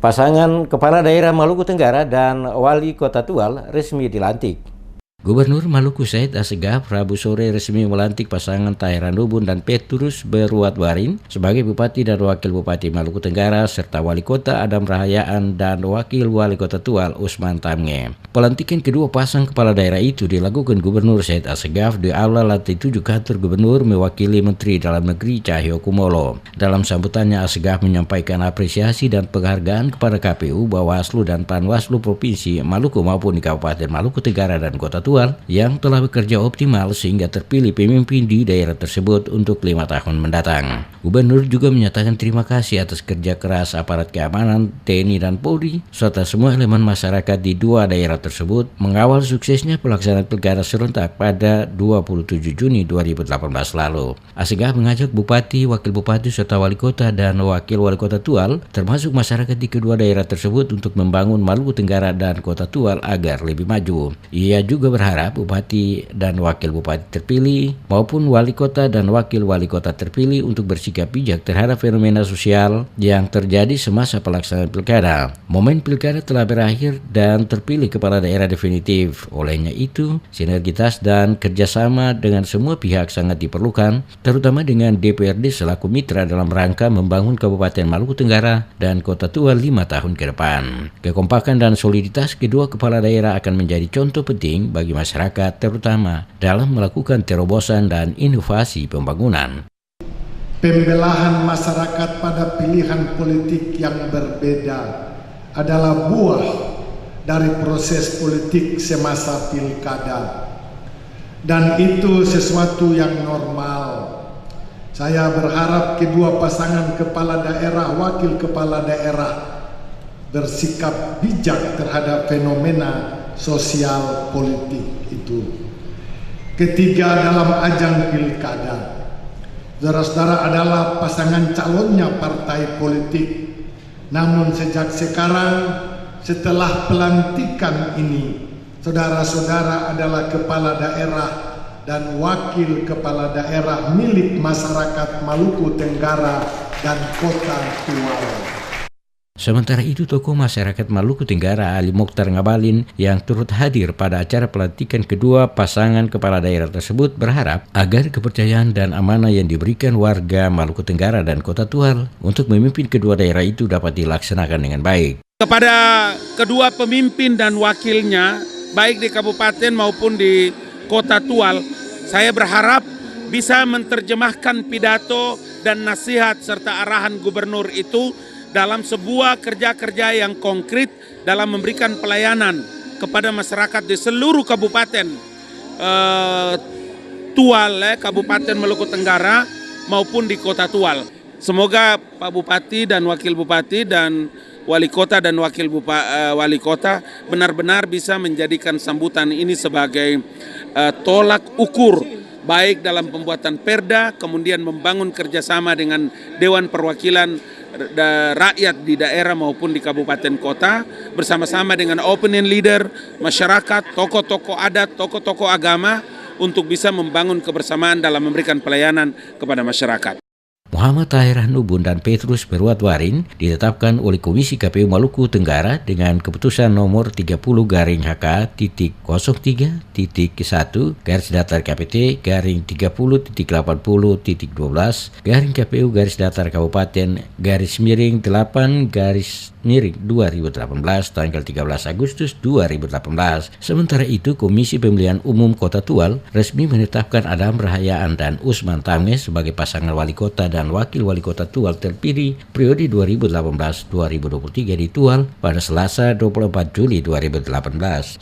Pasangan Kepala Daerah Maluku Tenggara dan Wali Kota Tual resmi dilantik. Gubernur Maluku Said Assegaf Rabu sore resmi melantik pasangan Tahira Nubun dan Petrus Berwatwarin sebagai Bupati dan Wakil Bupati Maluku Tenggara serta Wali Kota Adam Rahayaan dan Wakil Wali Kota Tual Usman Tamnge. Pelantikan kedua pasang kepala daerah itu dilakukan Gubernur Said Assegaf di Aula Lantai 7 Kantor Gubernur mewakili Menteri Dalam Negeri Cahyokumolo. Dalam sambutannya Assegaf menyampaikan apresiasi dan penghargaan kepada KPU, Bawaslu dan Panwaslu Provinsi Maluku maupun di Kabupaten Maluku Tenggara dan Kota Tual yang telah bekerja optimal sehingga terpilih pemimpin di daerah tersebut untuk 5 tahun mendatang. Gubernur juga menyatakan terima kasih atas kerja keras aparat keamanan, TNI dan Polri, serta semua elemen masyarakat di dua daerah tersebut mengawal suksesnya pelaksanaan pilkada serentak pada 27 Juni 2018 lalu. Assegaf mengajak Bupati, Wakil Bupati, serta Wali Kota dan Wakil Wali Kota Tual, termasuk masyarakat di kedua daerah tersebut untuk membangun Maluku Tenggara dan Kota Tual agar lebih maju. Ia juga berharap Bupati dan Wakil Bupati terpilih maupun Wali Kota dan Wakil Wali Kota terpilih untuk bersikap bijak terhadap fenomena sosial yang terjadi semasa pelaksanaan pilkada. Momen pilkada telah berakhir dan terpilih kepala daerah definitif. Olehnya itu, sinergitas dan kerjasama dengan semua pihak sangat diperlukan, terutama dengan DPRD selaku mitra dalam rangka membangun Kabupaten Maluku Tenggara dan Kota Tual 5 tahun ke depan. Kekompakan dan soliditas kedua kepala daerah akan menjadi contoh penting bagi masyarakat, terutama dalam melakukan terobosan dan inovasi pembangunan. Pembelahan masyarakat pada pilihan politik yang berbeda adalah buah dari proses politik semasa pilkada, dan itu sesuatu yang normal. Saya berharap kedua pasangan kepala daerah, wakil kepala daerah bersikap bijak terhadap fenomena sosial politik itu. Ketiga, dalam ajang pilkada, saudara-saudara adalah pasangan calonnya partai politik. Namun sejak sekarang, setelah pelantikan ini, saudara-saudara adalah kepala daerah dan wakil kepala daerah milik masyarakat Maluku Tenggara dan Kota Tual. Sementara itu, tokoh masyarakat Maluku Tenggara Ali Mokhtar Ngabalin yang turut hadir pada acara pelantikan kedua pasangan kepala daerah tersebut berharap agar kepercayaan dan amanah yang diberikan warga Maluku Tenggara dan Kota Tual untuk memimpin kedua daerah itu dapat dilaksanakan dengan baik. Kepada kedua pemimpin dan wakilnya, baik di kabupaten maupun di Kota Tual, saya berharap bisa menerjemahkan pidato dan nasihat serta arahan gubernur itu dalam sebuah kerja-kerja yang konkret dalam memberikan pelayanan kepada masyarakat di seluruh kabupaten Tual, Kabupaten Maluku Tenggara maupun di Kota Tual. Semoga Pak Bupati dan Wakil Bupati dan Wali Kota dan Wakil Wali Kota benar-benar bisa menjadikan sambutan ini sebagai tolak ukur baik dalam pembuatan perda, kemudian membangun kerjasama dengan Dewan Perwakilan rakyat di daerah maupun di kabupaten kota, bersama-sama dengan opinion leader, masyarakat, tokoh-tokoh adat, tokoh-tokoh agama untuk bisa membangun kebersamaan dalam memberikan pelayanan kepada masyarakat. Muhammad Tahira Nubun dan Petrus Berwatwarin ditetapkan oleh Komisi KPU Maluku Tenggara dengan keputusan nomor 30-KPT-8-2018-8-2018 tanggal 13 Agustus 2018. Sementara itu, Komisi Pemilihan Umum Kota Tual resmi menetapkan Adam Rahayaan dan Usman Tamnge sebagai pasangan wali kota dan wakil wali kota Tual terpilih periode 2018-2023 di Tual pada Selasa 24 Juli 2018.